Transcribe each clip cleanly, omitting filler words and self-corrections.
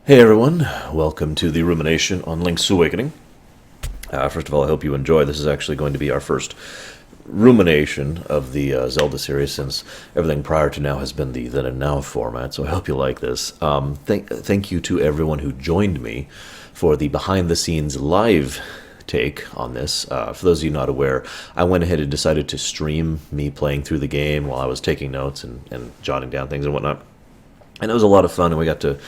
Hey everyone, welcome to the Rumination on Link's Awakening. First of all, I hope you enjoy. This is actually going to be our first rumination of the Zelda series, since everything prior to now has been the then and now format, so I hope you like this. Thank you to everyone who joined me for the behind-the-scenes live take on this. For those of you not aware, I went ahead and decided to stream me playing through the game while I was taking notes and jotting down things and whatnot. And it was a lot of fun, and we got to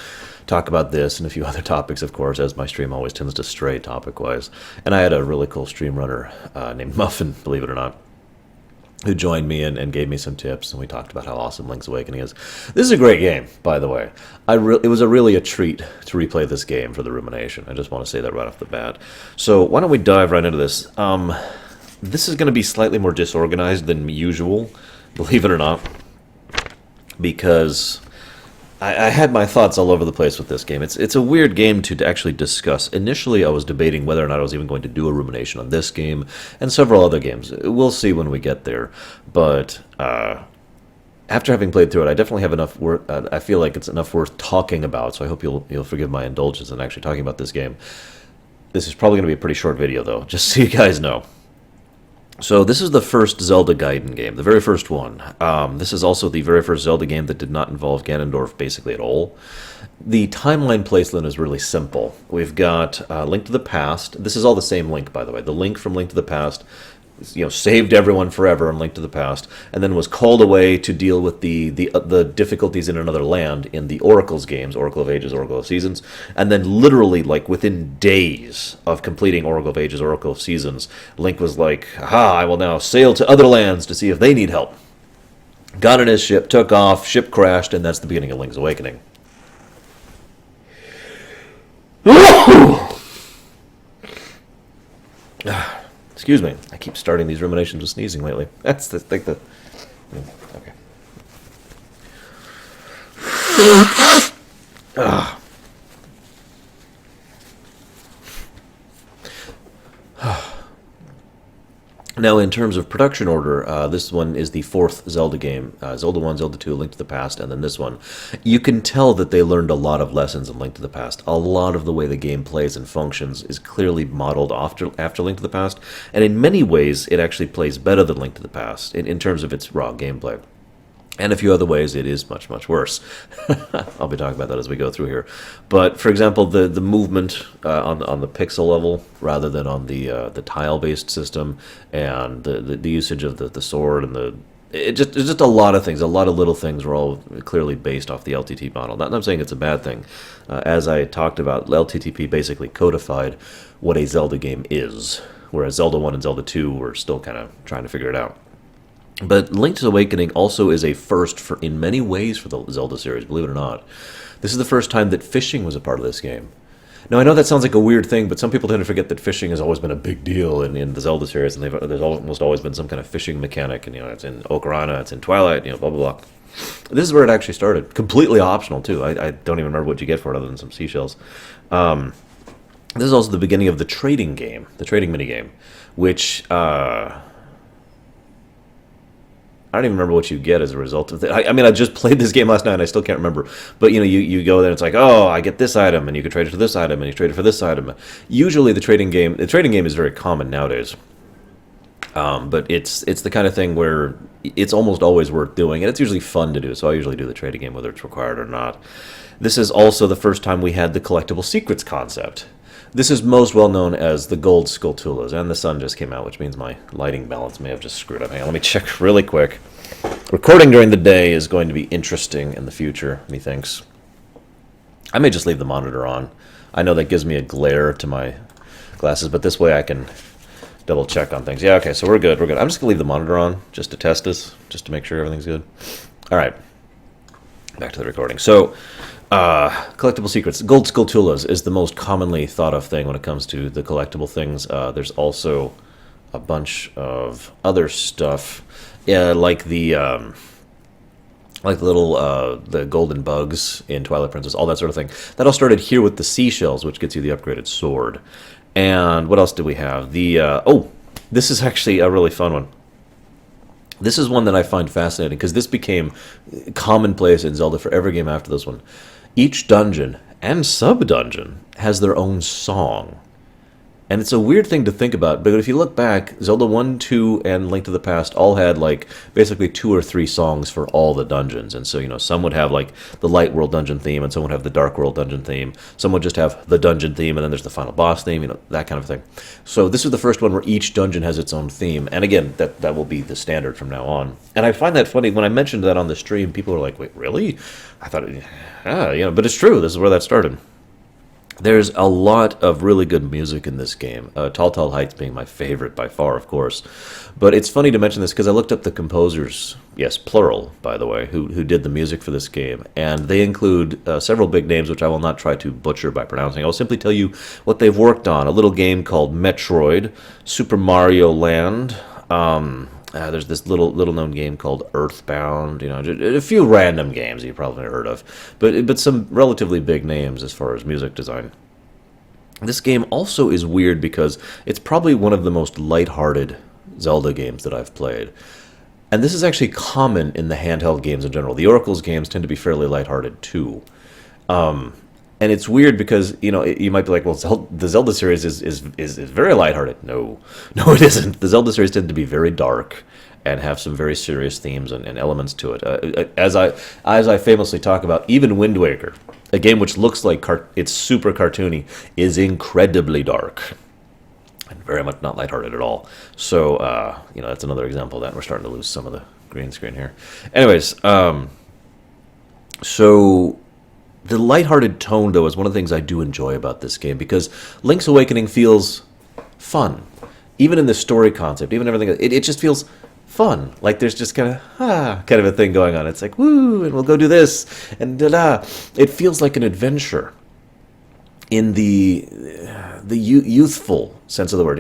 talk about this and a few other topics, of course, as my stream always tends to stray topic-wise. And I had a really cool stream runner named Muffin, believe it or not, who joined me and gave me some tips, and we talked about how awesome Link's Awakening is. This is a great game, by the way. It was really a treat to replay this game for the Rumination. I just want to say that right off the bat. So why don't we dive right into this? This is going to be slightly more disorganized than usual, believe it or not, because I had my thoughts all over the place with this game. It's a weird game to actually discuss. Initially, I was debating whether or not I was even going to do a rumination on this game and several other games. We'll see when we get there. But after having played through it, I definitely have enough worth. I feel like it's enough worth talking about. So I hope you'll forgive my indulgence in actually talking about this game. This is probably going to be a pretty short video, though, just so you guys know. So this is the first Zelda Gaiden game, the very first one. This is also the very first Zelda game that did not involve Ganondorf basically at all. The timeline placement is really simple. We've got Link to the Past. This is all the same Link, by the way. The Link from Link to the Past, saved everyone forever in Link to the Past, and then was called away to deal with the difficulties in another land in the Oracle's games, Oracle of Ages, Oracle of Seasons, and then literally, like, within days of completing Oracle of Ages, Oracle of Seasons, Link was like, aha, I will now sail to other lands to see if they need help. Got in his ship, took off, ship crashed, and that's the beginning of Link's Awakening. Excuse me. I keep starting these ruminations with sneezing lately. That's the thing that... Okay. Now, in terms of production order, this one is the fourth Zelda game. Zelda 1, Zelda 2, Link to the Past, and then this one. You can tell that they learned a lot of lessons in Link to the Past. A lot of the way the game plays and functions is clearly modeled after Link to the Past, and in many ways, it actually plays better than Link to the Past in terms of its raw gameplay. And a few other ways, it is much, much worse. I'll be talking about that as we go through here. But, for example, the movement on the pixel level, rather than on the tile-based system, and the usage of the sword, and it's just a lot of things. A lot of little things were all clearly based off the LTT model. Not that I'm saying it's a bad thing. As I talked about, LTTP basically codified what a Zelda game is, whereas Zelda 1 and Zelda 2 were still kind of trying to figure it out. But Link's Awakening also is a first in many ways for the Zelda series, believe it or not. This is the first time that fishing was a part of this game. Now, I know that sounds like a weird thing, but some people tend to forget that fishing has always been a big deal in the Zelda series, and there's almost always been some kind of fishing mechanic, and it's in Ocarina, it's in Twilight, blah, blah, blah. This is where it actually started. Completely optional, too. I don't even remember what you get for it other than some seashells. This is also the beginning of the trading game, the trading minigame, which... I don't even remember what you get as a result of that. I mean, I just played this game last night, and I still can't remember. But, you go there, and it's like, oh, I get this item, and you can trade it for this item, and you trade it for this item. Usually the trading game is very common nowadays. But it's the kind of thing where it's almost always worth doing, and it's usually fun to do, so I usually do the trading game, whether it's required or not. This is also the first time we had the Collectible Secrets concept. This is most well known as the Gold Skulltulas, and the sun just came out, which means my lighting balance may have just screwed up. Hang on, let me check really quick. Recording during the day is going to be interesting in the future, methinks. I may just leave the monitor on. I know that gives me a glare to my glasses, but this way I can double check on things. Yeah, okay, so we're good, I'm just going to leave the monitor on just to test this, just to make sure everything's good. All right, back to the recording. So... Collectible Secrets. Gold Skulltulas is the most commonly thought of thing when it comes to the collectible things. There's also a bunch of other stuff, like the the golden bugs in Twilight Princess, all that sort of thing. That all started here with the seashells, which gets you the upgraded sword. And what else do we have? This is actually a really fun one. This is one that I find fascinating, because this became commonplace in Zelda for every game after this one. Each dungeon and sub-dungeon has their own song. And it's a weird thing to think about, but if you look back, Zelda 1, 2, and Link to the Past all had, like, basically 2 or 3 songs for all the dungeons. And so, some would have, like, the Light World dungeon theme, and some would have the Dark World dungeon theme. Some would just have the dungeon theme, and then there's the final boss theme, that kind of thing. So this is the first one where each dungeon has its own theme. And again, that will be the standard from now on. And I find that funny. When I mentioned that on the stream, people are like, wait, really? I thought, but it's true. This is where that started. There's a lot of really good music in this game. Tall Tall Heights being my favorite by far, of course. But it's funny to mention this because I looked up the composers, yes, plural, by the way, who did the music for this game. And they include several big names, which I will not try to butcher by pronouncing. I'll simply tell you what they've worked on. A little game called Metroid, Super Mario Land. There's this little known game called Earthbound. A few random games you probably never heard of, but some relatively big names as far as music design. This game also is weird because it's probably one of the most lighthearted Zelda games that I've played. And this is actually common in the handheld games in general. The Oracle's games tend to be fairly lighthearted too. And it's weird because, you might be like, well, the Zelda series is very lighthearted. No, it isn't. The Zelda series tend to be very dark and have some very serious themes and elements to it. As I famously talk about, even Wind Waker, a game which looks like it's super cartoony, is incredibly dark and very much not lighthearted at all. So, that's another example of that. We're starting to lose some of the green screen here. Anyways, so the lighthearted tone, though, is one of the things I do enjoy about this game, because Link's Awakening feels fun. Even in the story concept, even everything, it just feels fun. Like there's just kind of a thing going on. It's like, woo, and we'll go do this, and da-da. It feels like an adventure in the youthful sense of the word.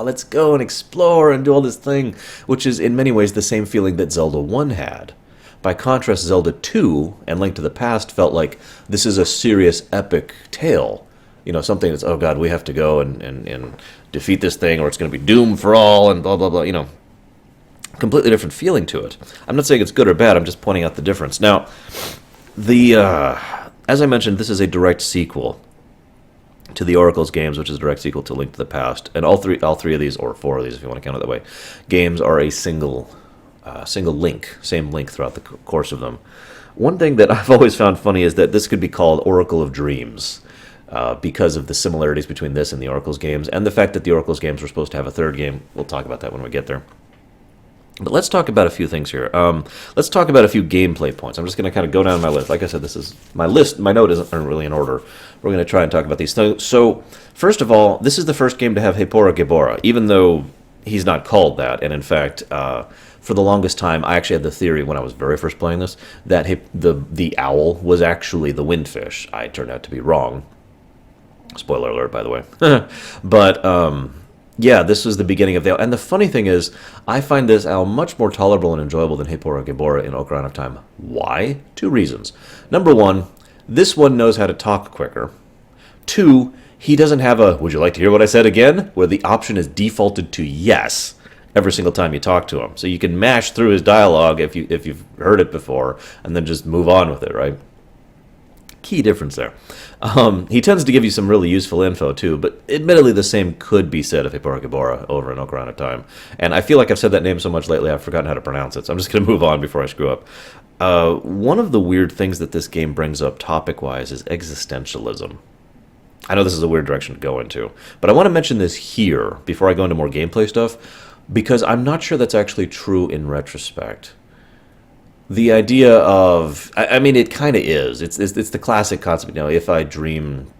Let's go and explore and do all this thing, which is in many ways the same feeling that Zelda 1 had. By contrast, Zelda 2 and Link to the Past felt like this is a serious, epic tale. Something that's, oh god, we have to go and defeat this thing, or it's going to be doom for all, and blah, blah, blah, Completely different feeling to it. I'm not saying it's good or bad, I'm just pointing out the difference. Now, as I mentioned, this is a direct sequel to the Oracle's games, which is a direct sequel to Link to the Past. And all three of these, or 4 of these if you want to count it that way, games are a single link, same link throughout the course of them. One thing that I've always found funny is that this could be called Oracle of Dreams, because of the similarities between this and the Oracle's games, and the fact that the Oracle's games were supposed to have a third game. We'll talk about that when we get there. But let's talk about a few things here. Let's talk about a few gameplay points. I'm just going to kind of go down my list. Like I said, this is my list. My note isn't really in order. We're going to try and talk about these things. So, first of all, this is the first game to have Hepora Gebora, even though he's not called that. And in fact, for the longest time, I actually had the theory when I was very first playing this that the owl was actually the windfish. I turned out to be wrong. Spoiler alert, by the way. But yeah, this was the beginning of the owl. And the funny thing is, I find this owl much more tolerable and enjoyable than Hepora Gebora in Ocarina of Time. Why? 2 reasons. Number 1, this one knows how to talk quicker. 2, he doesn't have a, would you like to hear what I said again? Where the option is defaulted to yes every single time you talk to him. So you can mash through his dialogue if you've heard it before, and then just move on with it, right? Key difference there. He tends to give you some really useful info too, but admittedly the same could be said of Hepora Gebora over in Ocarina of Time. And I feel like I've said that name so much lately I've forgotten how to pronounce it, so I'm just going to move on before I screw up. One of the weird things that this game brings up topic-wise is existentialism. I know this is a weird direction to go into, but I want to mention this here before I go into more gameplay stuff, because I'm not sure that's actually true in retrospect. The idea of, I mean, it kind of is. It's the classic concept. If I dream,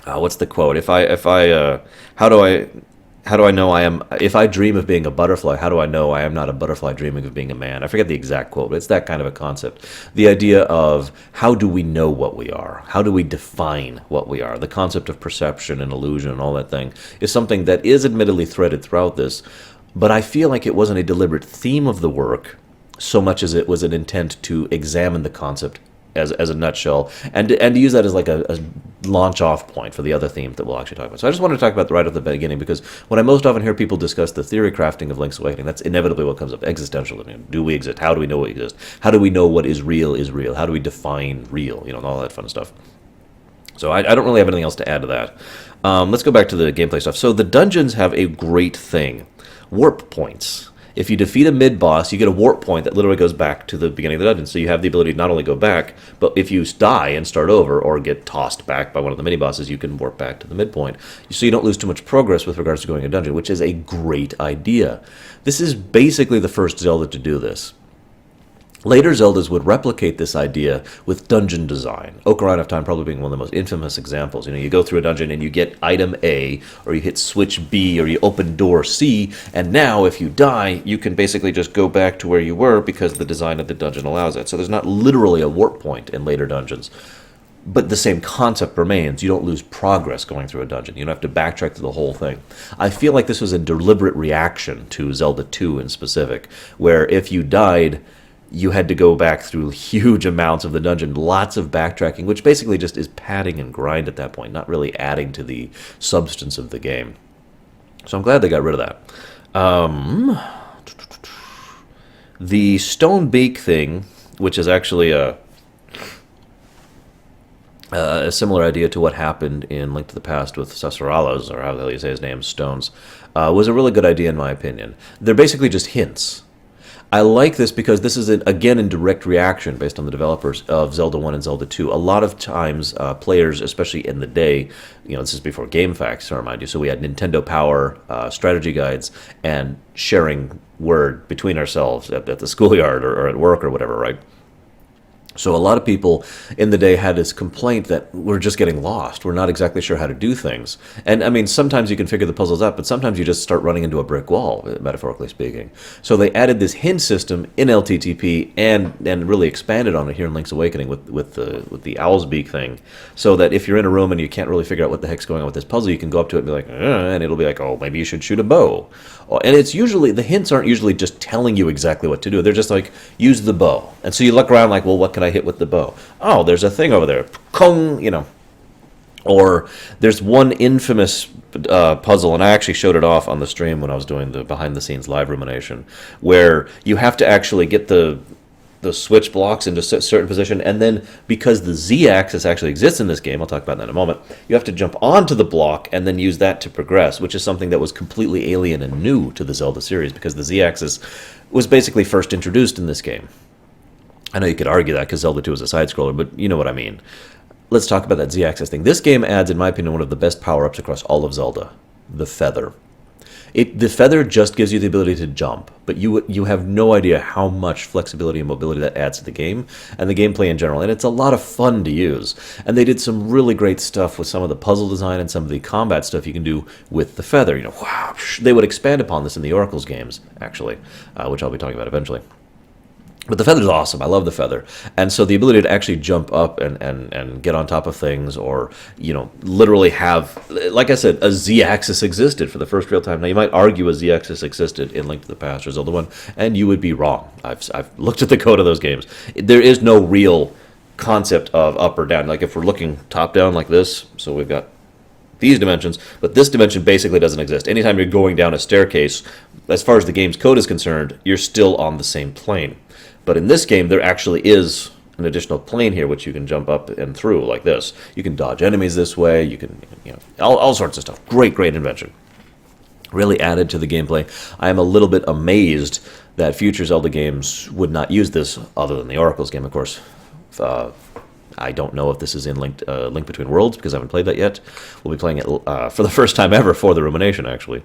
what's the quote? How do I know I am? If I dream of being a butterfly, how do I know I am not a butterfly dreaming of being a man? I forget the exact quote, but it's that kind of a concept. The idea of how do we know what we are? How do we define what we are? The concept of perception and illusion and all that thing is something that is admittedly threaded throughout this, but I feel like it wasn't a deliberate theme of the work so much as it was an intent to examine the concept as a nutshell, and to use that as like a launch-off point for the other themes that we'll actually talk about. So I just wanted to talk about right at the beginning, because when I most often hear people discuss the theory crafting of Link's Awakening, that's inevitably what comes up. Existentialism. Do we exist? How do we know we exist? How do we know what is real is real? How do we define real? And all that fun stuff. So I don't really have anything else to add to that. Let's go back to the gameplay stuff. So the dungeons have a great thing. Warp points. If you defeat a mid-boss, you get a warp point that literally goes back to the beginning of the dungeon. So you have the ability to not only go back, but if you die and start over or get tossed back by one of the mini-bosses, you can warp back to the midpoint. So you don't lose too much progress with regards to going a dungeon, which is a great idea. This is basically the first Zelda to do this. Later Zeldas would replicate this idea with dungeon design. Ocarina of Time probably being one of the most infamous examples. You know, you go through a dungeon and you get item A, or you hit switch B, or you open door C, and now if you die, you can basically just go back to where you were because the design of the dungeon allows it. So there's not literally a warp point in later dungeons. But the same concept remains. You don't lose progress going through a dungeon. You don't have to backtrack through the whole thing. I feel like this was a deliberate reaction to Zelda 2 in specific, where if you died, you had to go back through huge amounts of the dungeon, lots of backtracking, which basically just is padding and grind at that point, not really adding to the substance of the game. So I'm glad they got rid of that. The stone beak thing, which is actually a similar idea to what happened in Link to the Past with Sasuralas, or how the hell you say his name, stones, was a really good idea in my opinion. They're basically just hints. I like this because this is, again, in direct reaction, based on the developers of Zelda 1 and Zelda 2. A lot of times, players, especially in the day, you know, this is before GameFAQs, to remind you, so we had Nintendo Power strategy guides and sharing word between ourselves at the schoolyard or at work or whatever, right? So a lot of people in the day had this complaint that we're just getting lost. We're not exactly sure how to do things. And I mean, sometimes you can figure the puzzles out, but sometimes you just start running into a brick wall, metaphorically speaking. So they added this hint system in LTTP and really expanded on it here in Link's Awakening with the Owl's Beak thing. So that if you're in a room and you can't really figure out what the heck's going on with this puzzle, you can go up to it and be like, and it'll be like, oh, maybe you should shoot a bow. And it's usually, the hints aren't usually just telling you exactly what to do. They're just like, use the bow. And so you look around like, well, what can I hit with the bow? Oh, there's a thing over there. Kong, you know. Or there's one infamous puzzle, and I actually showed it off on the stream when I was doing the behind-the-scenes live rumination, where you have to actually get the switch blocks into a certain position, and then because the Z-axis actually exists in this game, I'll talk about that in a moment, you have to jump onto the block and then use that to progress, which is something that was completely alien and new to the Zelda series, because the Z-axis was basically first introduced in this game. I know you could argue that because Zelda 2 is a side-scroller, but you know what I mean. Let's talk about that Z-axis thing. This game adds, in my opinion, one of the best power-ups across all of Zelda, the feather. The feather just gives you the ability to jump, but you have no idea how much flexibility and mobility that adds to the game and the gameplay in general, and it's a lot of fun to use. And they did some really great stuff with some of the puzzle design and some of the combat stuff you can do with the feather. You know, wow, they would expand upon this in the Oracles games, actually, which I'll be talking about eventually. But the feather's awesome. I love the feather. And so the ability to actually jump up and get on top of things, or, you know, literally have, like I said, a Z-axis existed for the first real time. Now, you might argue a Z-axis existed in Link to the Past or Zelda 1, and you would be wrong. I've looked at the code of those games. There is no real concept of up or down. Like, if we're looking top-down like this, so we've got these dimensions, but this dimension basically doesn't exist. Anytime you're going down a staircase, as far as the game's code is concerned, you're still on the same plane. But in this game, there actually is an additional plane here, which you can jump up and through, like this. You can dodge enemies this way. You can, you know, all sorts of stuff. Great invention. Really added to the gameplay. I am a little bit amazed that future Zelda games would not use this, other than the Oracles game, of course. I don't know if this is in Link Between Worlds, because I haven't played that yet. We'll be playing it for the first time ever for the Rumination, actually.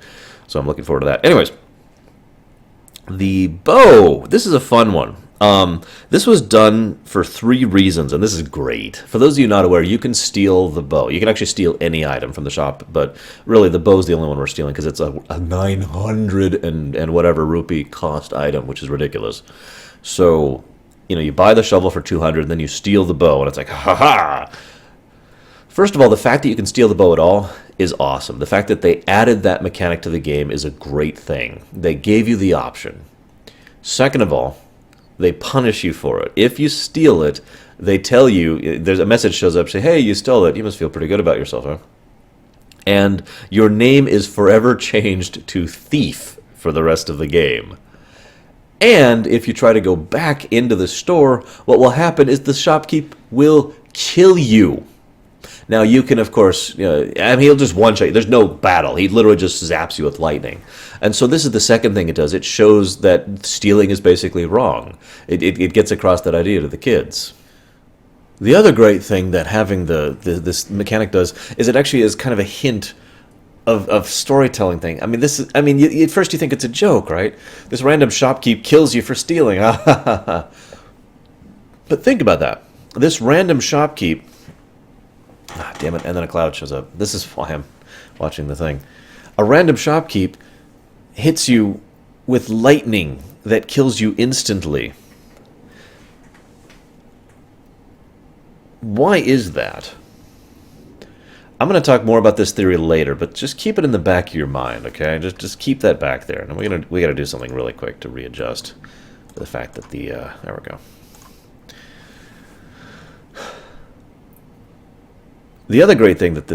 So I'm looking forward to that. Anyways, the bow. This is a fun one. This was done for 3 reasons, and this is great. For those of you not aware, you can steal the bow. You can actually steal any item from the shop, but really the bow is the only one we're stealing because it's a 900 and whatever rupee cost item, which is ridiculous. So, you know, you buy the shovel for 200, and then you steal the bow, and it's like, ha-ha! First of all, the fact that you can steal the bow at all is awesome. The fact that they added that mechanic to the game is a great thing. They gave you the option. Second of all, they punish you for it. If you steal it, they tell you, there's a message shows up, say, hey, you stole it. You must feel pretty good about yourself, huh? And your name is forever changed to Thief for the rest of the game. And if you try to go back into the store, what will happen is the shopkeep will kill you. Now you can, of course, I mean, he'll just one-shot you. There's no battle. He literally just zaps you with lightning. And so this is the second thing it does. It shows that stealing is basically wrong. It gets across that idea to the kids. The other great thing that having this mechanic does is it actually is kind of a hint of storytelling thing. I mean, at first you think it's a joke, right? This random shopkeep kills you for stealing. But think about that. This random shopkeep... damn it, and then a cloud shows up. This is why I'm watching the thing. A random shopkeep hits you with lightning that kills you instantly. Why is that? I'm going to talk more about this theory later, but just keep it in the back of your mind, okay? Just keep that back there. And we got to do something really quick to readjust the fact that there we go. The other great thing that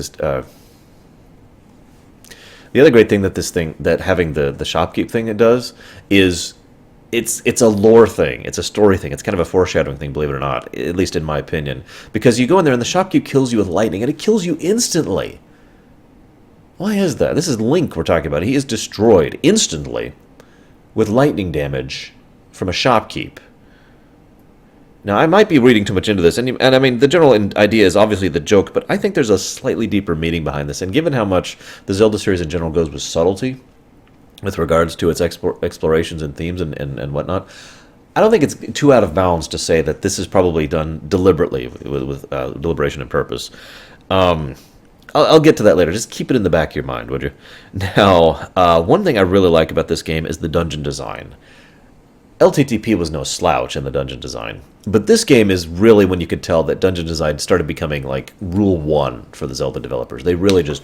having the shopkeep thing it does is it's a lore thing, it's a story thing, it's kind of a foreshadowing thing, believe it or not, at least in my opinion, because you go in there and the shopkeep kills you with lightning and it kills you instantly. Why is that? This is Link we're talking about. He is destroyed instantly with lightning damage from a shopkeep. Now, I might be reading too much into this, and I mean, the general idea is obviously the joke, but I think there's a slightly deeper meaning behind this, and given how much the Zelda series in general goes with subtlety, with regards to its explorations and themes and whatnot, I don't think it's too out of bounds to say that this is probably done deliberately, with deliberation and purpose. I'll get to that later. Just keep it in the back of your mind, would you? Now, one thing I really like about this game is the dungeon design. LTTP was no slouch in the dungeon design, but this game is really when you could tell that dungeon design started becoming like Rule 1 for the Zelda developers. They really just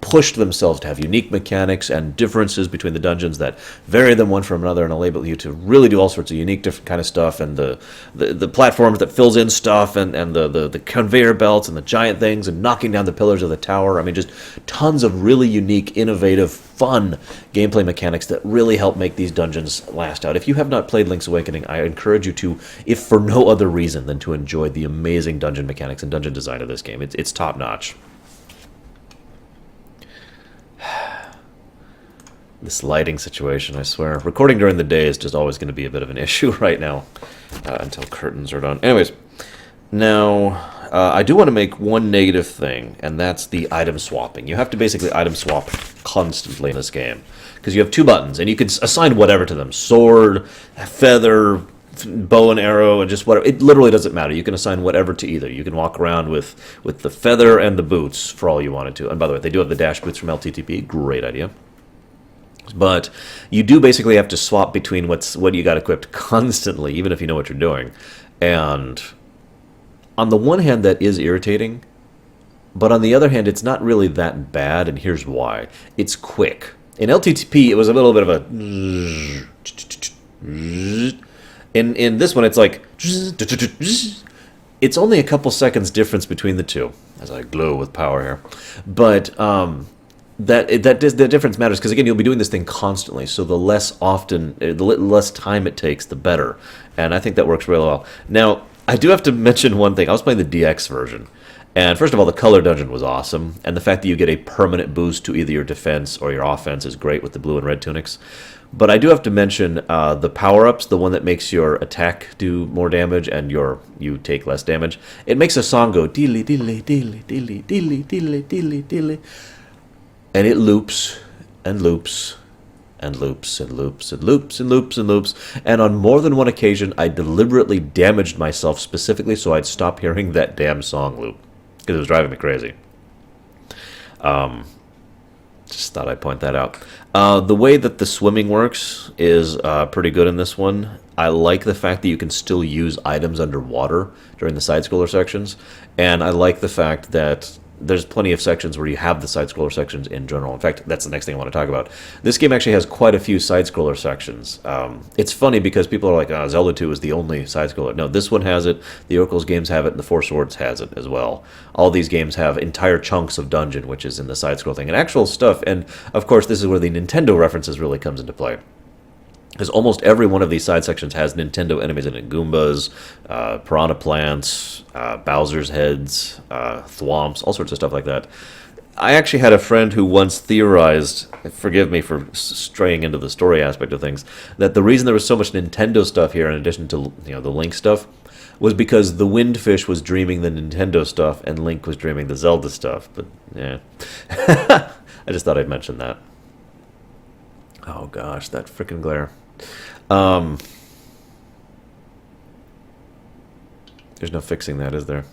pushed themselves to have unique mechanics and differences between the dungeons that vary them one from another and enable you to really do all sorts of unique different kind of stuff, and the platforms that fills in stuff, and the conveyor belts and the giant things and knocking down the pillars of the tower. I mean, just tons of really unique, innovative, fun gameplay mechanics that really help make these dungeons last out. If you have not played Link's Awakening, I encourage you to, if for no other reason than to enjoy the amazing dungeon mechanics and dungeon design of this game. It's top-notch. This lighting situation, I swear. Recording during the day is just always going to be a bit of an issue right now, until curtains are done. Anyways, now, I do want to make one negative thing, and that's the item swapping. You have to basically item swap constantly in this game, because you have two buttons, and you can assign whatever to them. Sword, feather, bow and arrow, and just whatever. It literally doesn't matter. You can assign whatever to either. You can walk around with the feather and the boots for all you wanted to. And by the way, they do have the dash boots from LTTP. Great idea. But you do basically have to swap between what you got equipped constantly, even if you know what you're doing. And on the one hand, that is irritating. But on the other hand, it's not really that bad, and here's why. It's quick. In LTTP, it was a little bit of a... In this one, it's like... It's only a couple seconds difference between the two, as I glow with power here. But... the difference matters, because again, you'll be doing this thing constantly, so the less time it takes, the better, and I think that works really well. Now, I do have to mention one thing. I was playing the DX version, and first of all, the color dungeon was awesome, and the fact that you get a permanent boost to either your defense or your offense is great with the blue and red tunics. But I do have to mention the power-ups, the one that makes your attack do more damage and you take less damage. It makes a song go, deely, deely, deely, deely, deely, deely, deely, deely. And it loops and loops and loops and loops and loops and loops and loops. And on more than one occasion, I deliberately damaged myself specifically so I'd stop hearing that damn song loop, because it was driving me crazy. Just thought I'd point that out. The way that the swimming works is pretty good in this one. I like the fact that you can still use items underwater during the side-scroller sections. And I like the fact that there's plenty of sections where you have the side-scroller sections in general. In fact, that's the next thing I want to talk about. This game actually has quite a few side-scroller sections. It's funny because people are like, oh, Zelda 2 is the only side-scroller. No, this one has it, the Oracle's games have it, and the Four Swords has it as well. All these games have entire chunks of dungeon, which is in the side-scroll thing, and actual stuff. And, of course, this is where the Nintendo references really comes into play. because almost every one of these side sections has Nintendo enemies in it. Goombas, Piranha Plants, Bowser's heads, Thwomps, all sorts of stuff like that. I actually had a friend who once theorized, forgive me for straying into the story aspect of things, that the reason there was so much Nintendo stuff here in addition to the Link stuff was because the Windfish was dreaming the Nintendo stuff and Link was dreaming the Zelda stuff. But, yeah. I just thought I'd mention that. Oh gosh, that frickin' glare. There's no fixing that, is there?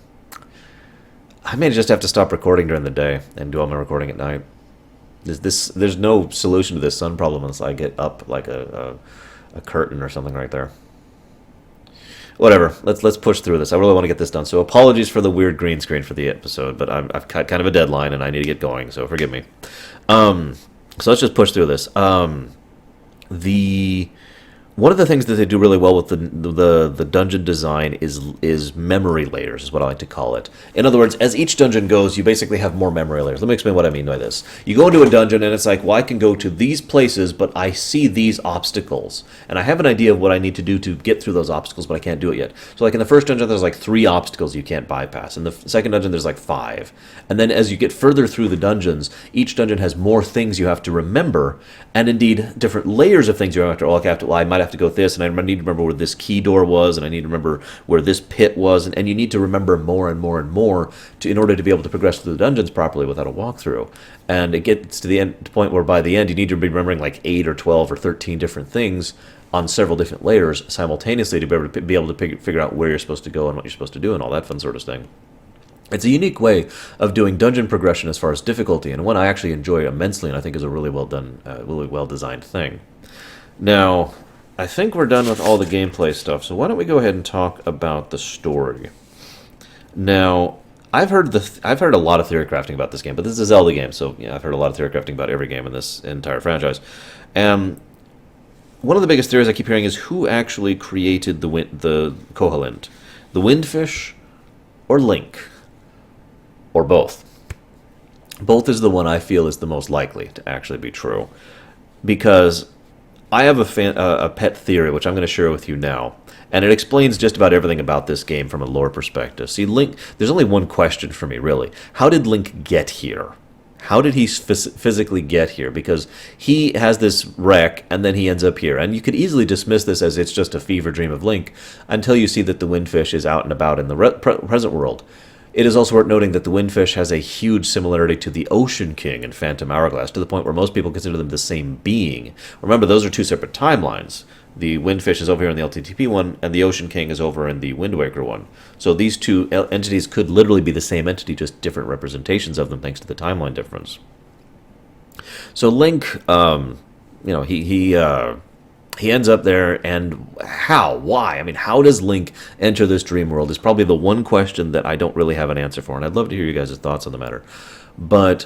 I may just have to stop recording during the day and do all my recording at night. There's no solution to this sun problem unless I get up like a curtain or something right there. Whatever. Let's push through this. I really want to get this done. So apologies for the weird green screen for the episode, but I've got kind of a deadline and I need to get going. So forgive me. So let's just push through this. One of the things that they do really well with the dungeon design is memory layers, is what I like to call it. In other words, as each dungeon goes, you basically have more memory layers. Let me explain what I mean by this. You go into a dungeon and it's like, well, I can go to these places, but I see these obstacles. And I have an idea of what I need to do to get through those obstacles, but I can't do it yet. So like in the first dungeon, there's like 3 obstacles you can't bypass. In the second dungeon, there's like 5. And then as you get further through the dungeons, each dungeon has more things you have to remember, and indeed different layers of things you have to look after. Well, I might have to go this, and I need to remember where this key door was, and I need to remember where this pit was, and you need to remember more and more and more in order to be able to progress through the dungeons properly without a walkthrough. And it gets to the point where by the end you need to be remembering like 8 or 12 or 13 different things on several different layers simultaneously to be able to figure out where you're supposed to go and what you're supposed to do and all that fun sort of thing. It's a unique way of doing dungeon progression as far as difficulty, and one I actually enjoy immensely and I think is a really well done, really well designed thing. Now, I think we're done with all the gameplay stuff, so why don't we go ahead and talk about the story. Now, I've heard a lot of theory crafting about this game, but this is a Zelda game, so I've heard a lot of theory crafting about every game in this entire franchise. One of the biggest theories I keep hearing is who actually created the Koholint, the Windfish or Link, or both. Both is the one I feel is the most likely to actually be true, because I have a pet theory, which I'm going to share with you now, and it explains just about everything about this game from a lore perspective. See, Link, there's only one question for me, really. How did Link get here? How did he physically get here? Because he has this wreck, and then he ends up here. And you could easily dismiss this as it's just a fever dream of Link, until you see that the Windfish is out and about in the present world. It is also worth noting that the Windfish has a huge similarity to the Ocean King in Phantom Hourglass, to the point where most people consider them the same being. Remember, those are 2 separate timelines. The Windfish is over here in the LTTP one, and the Ocean King is over in the Wind Waker one. So these 2 entities could literally be the same entity, just different representations of them thanks to the timeline difference. So Link, he ends up there, and how? Why? I mean, how does Link enter this dream world is probably the one question that I don't really have an answer for, and I'd love to hear you guys' thoughts on the matter. But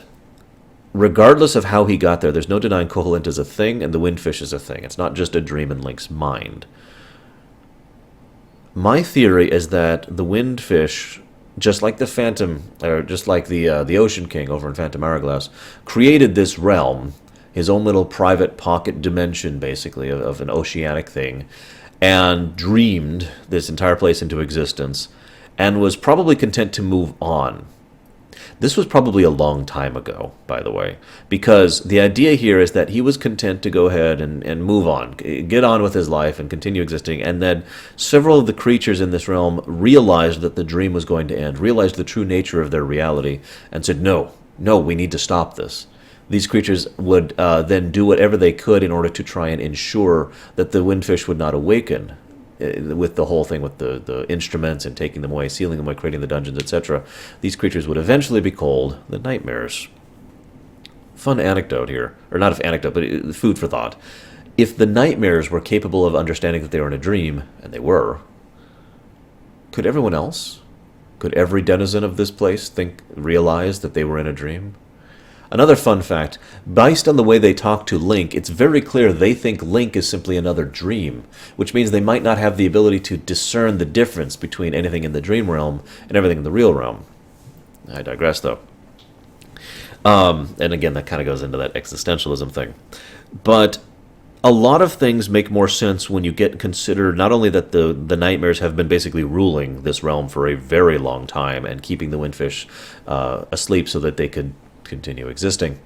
regardless of how he got there, there's no denying Koholint is a thing, and the Windfish is a thing. It's not just a dream in Link's mind. My theory is that the Windfish, just like the Phantom, or just like the Ocean King over in Phantom Hourglass, created this realm, his own little private pocket dimension, basically, of an oceanic thing, and dreamed this entire place into existence, and was probably content to move on. This was probably a long time ago, by the way, because the idea here is that he was content to go ahead and move on, get on with his life and continue existing, and then several of the creatures in this realm realized that the dream was going to end, realized the true nature of their reality, and said, no, we need to stop this. These creatures would then do whatever they could in order to try and ensure that the Windfish would not awaken, with the whole thing with the instruments and taking them away, sealing them away, creating the dungeons, etc. These creatures would eventually be called the Nightmares. Fun anecdote here. Or not an anecdote, but food for thought. If the Nightmares were capable of understanding that they were in a dream, and they were, could everyone else? Could every denizen of this place realize that they were in a dream? Another fun fact, based on the way they talk to Link, it's very clear they think Link is simply another dream, which means they might not have the ability to discern the difference between anything in the dream realm and everything in the real realm. I digress, though. And again, that kind of goes into that existentialism thing. But A lot of things make more sense when you get considered not only that the nightmares have been basically ruling this realm for a very long time and keeping the windfish asleep so that they could continue existing,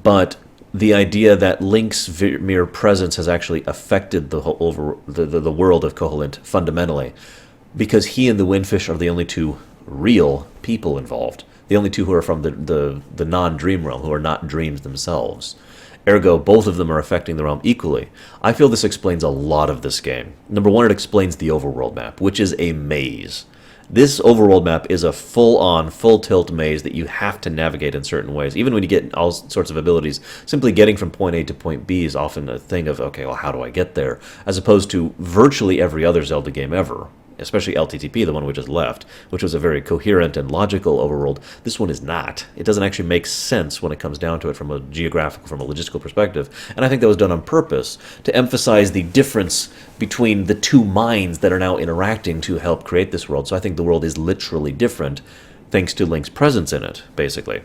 but the idea that Link's mere presence has actually affected the whole the world of Koholint fundamentally, because he and the windfish are the only two real people involved, the only two who are from the non-dream realm, who are not dreams themselves. Ergo, both of them are affecting the realm equally. I feel this explains a lot of this game. Number one, it explains the Overworld Map, which is a maze. This Overworld Map is a full-on, full-tilt maze that you have to navigate in certain ways. Even when you get all sorts of abilities, simply getting from point A to point B is often a thing of, okay, well, how do I get there? As opposed to virtually every other Zelda game ever, especially LTTP, the one we just left, which was a very coherent and logical overworld. This one is not. It doesn't actually make sense when it comes down to it from a geographical, from a logistical perspective. And I think that was done on purpose to emphasize the difference between the two minds that are now interacting to help create this world. So I think the world is literally different thanks to Link's presence in it, basically.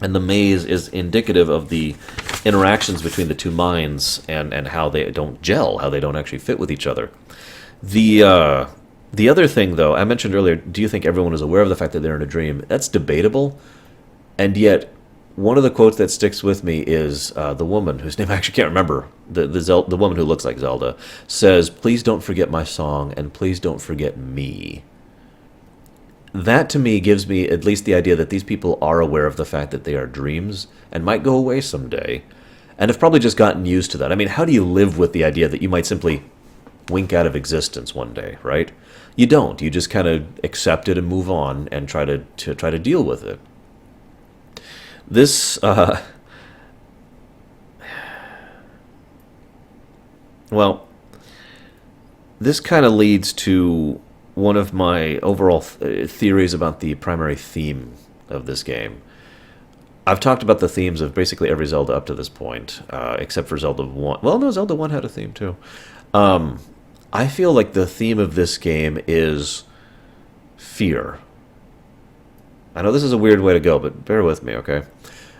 And the maze is indicative of the interactions between the two minds and how they don't gel, how they don't actually fit with each other. The other thing, though, I mentioned earlier, do you think everyone is aware of the fact that they're in a dream? That's debatable, and yet one of the quotes that sticks with me is the woman, whose name I actually can't remember, the woman who looks like Zelda, says, "Please don't forget my song, and please don't forget me." That, to me, gives me at least the idea that these people are aware of the fact that they are dreams, and might go away someday, and have probably just gotten used to that. I mean, how do you live with the idea that you might simply wink out of existence one day, right? You don't. You just kind of accept it and move on and try to deal with it. This, well, this kind of leads to one of my overall theories about the primary theme of this game. I've talked about the themes of basically every Zelda up to this point, except for Zelda 1. Well, no, Zelda 1 had a theme too. I feel like the theme of this game is fear. I know this is a weird way to go, but bear with me, okay?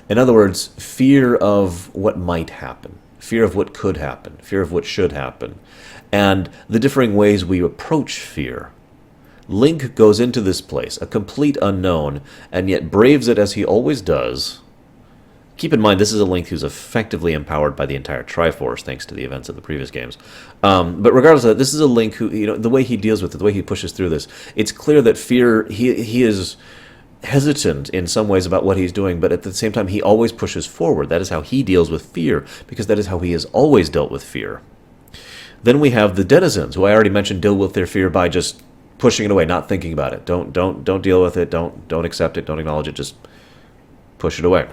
In other words, fear of what might happen, fear of what could happen, fear of what should happen, and the differing ways we approach fear. Link goes into this place, a complete unknown, and yet braves it as he always does. Keep in mind, this is a Link who's effectively empowered by the entire Triforce, thanks to the events of the previous games. But regardless of that, this is a Link who, the way he deals with it, the way he pushes through this, it's clear that fear, he is hesitant in some ways about what he's doing, but at the same time, he always pushes forward. That is how he deals with fear, because that is how he has always dealt with fear. Then we have the denizens, who I already mentioned deal with their fear by just pushing it away, not thinking about it. Don't deal with it. Don't accept it. Don't acknowledge it. Just push it away.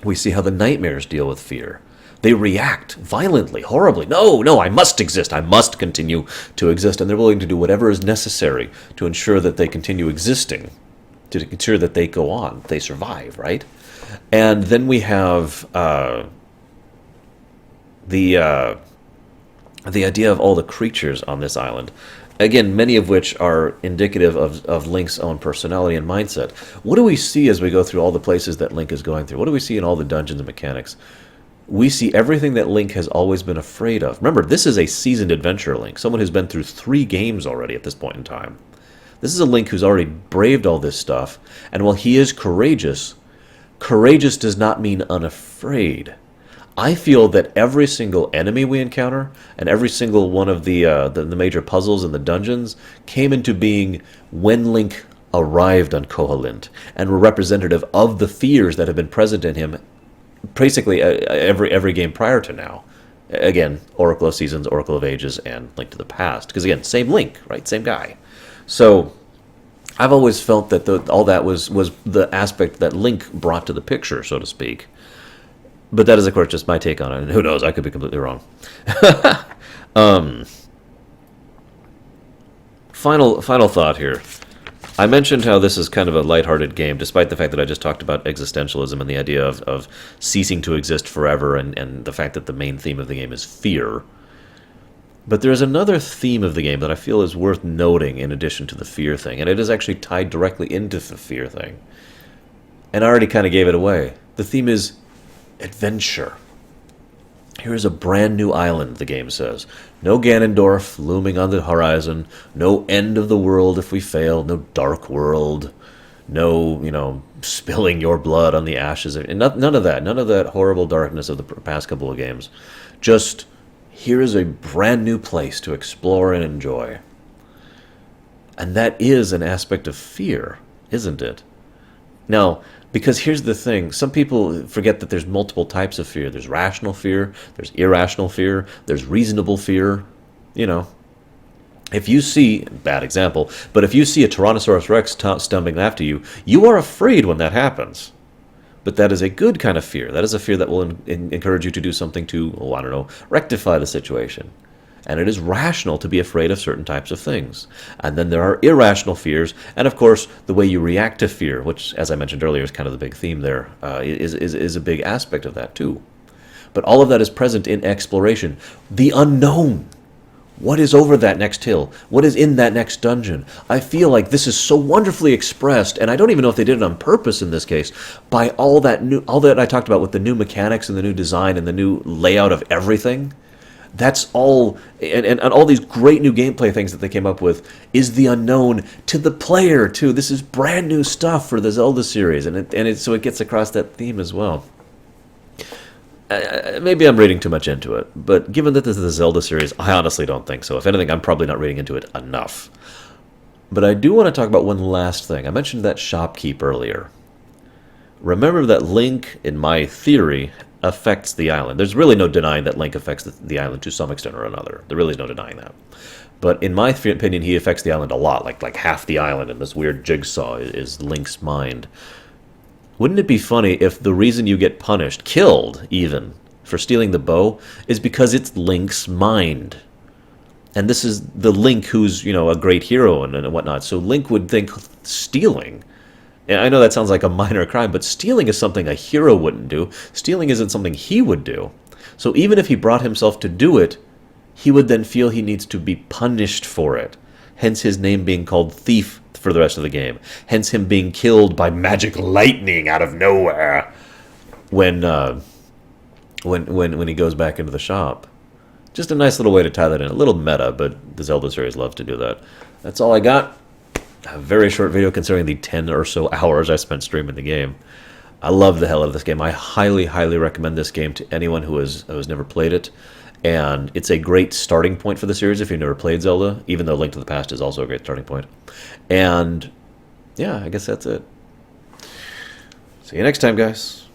We see how the nightmares deal with fear. They react violently, horribly. No, I must exist. I must continue to exist. And they're willing to do whatever is necessary to ensure that they continue existing, to ensure that they go on, they survive, right? And then we have the idea of all the creatures on this island. Again, many of which are indicative of Link's own personality and mindset. What do we see as we go through all the places that Link is going through? What do we see in all the dungeons and mechanics? We see everything that Link has always been afraid of. Remember, this is a seasoned adventurer Link, someone who's been through 3 games already at this point in time. This is a Link who's already braved all this stuff, and while he is courageous, courageous does not mean unafraid. I feel that every single enemy we encounter and every single one of the major puzzles in the dungeons came into being when Link arrived on Koholint and were representative of the fears that have been present in him basically every game prior to now. Again, Oracle of Seasons, Oracle of Ages, and Link to the Past. Because again, same Link, right? Same guy. So I've always felt that all that was the aspect that Link brought to the picture, so to speak. But that is, of course, just my take on it. And who knows, I could be completely wrong. Final thought here. I mentioned how this is kind of a lighthearted game, despite the fact that I just talked about existentialism and the idea of ceasing to exist forever, and the fact that the main theme of the game is fear. But there is another theme of the game that I feel is worth noting in addition to the fear thing, and it is actually tied directly into the fear thing. And I already kind of gave it away. The theme is adventure. Here's a brand new island, the game says. No Ganondorf looming on the horizon. No end of the world if we fail. No dark world. No, spilling your blood on the ashes. And none of that. None of that horrible darkness of the past couple of games. Just, here is a brand new place to explore and enjoy. And that is an aspect of fear, isn't it? Now, because here's the thing. Some people forget that there's multiple types of fear. There's rational fear. There's irrational fear. There's reasonable fear. If you see, bad example, but if you see a Tyrannosaurus Rex stumbling after you, you are afraid when that happens. But that is a good kind of fear. That is a fear that will encourage you to do something to, rectify the situation. And it is rational to be afraid of certain types of things. And then there are irrational fears, and of course, the way you react to fear, which, as I mentioned earlier, is kind of the big theme there, is a big aspect of that too. But all of that is present in exploration. The unknown. What is over that next hill? What is in that next dungeon? I feel like this is so wonderfully expressed, and I don't even know if they did it on purpose in this case, by all that I talked about with the new mechanics and the new design and the new layout of everything. That's all, and all these great new gameplay things that they came up with is the unknown to the player too. This is brand new stuff for the Zelda series, so it gets across that theme as well. Maybe I'm reading too much into it, but given that this is the Zelda series, I honestly don't think so. If anything, I'm probably not reading into it enough. But I do want to talk about one last thing. I mentioned that shopkeep earlier. Remember that Link, in my theory, affects the island. There's really no denying that Link affects the island to some extent or another. There really is no denying that. But in my opinion, he affects the island a lot. Like half the island in this weird jigsaw is Link's mind. Wouldn't it be funny if the reason you get punished, killed even, for stealing the bow is because it's Link's mind? And this is the Link who's, a great hero and whatnot. So Link would think stealing. And I know that sounds like a minor crime, but stealing is something a hero wouldn't do. Stealing isn't something he would do. So even if he brought himself to do it, he would then feel he needs to be punished for it. Hence his name being called Thief for the rest of the game. Hence him being killed by magic lightning out of nowhere when he goes back into the shop. Just a nice little way to tie that in. A little meta, but the Zelda series loves to do that. That's all I got. A very short video considering the 10 or so hours I spent streaming the game. I love the hell out of this game. I highly, highly recommend this game to anyone who has never played it. And it's a great starting point for the series if you've never played Zelda, even though Link to the Past is also a great starting point. And yeah, I guess that's it. See you next time, guys.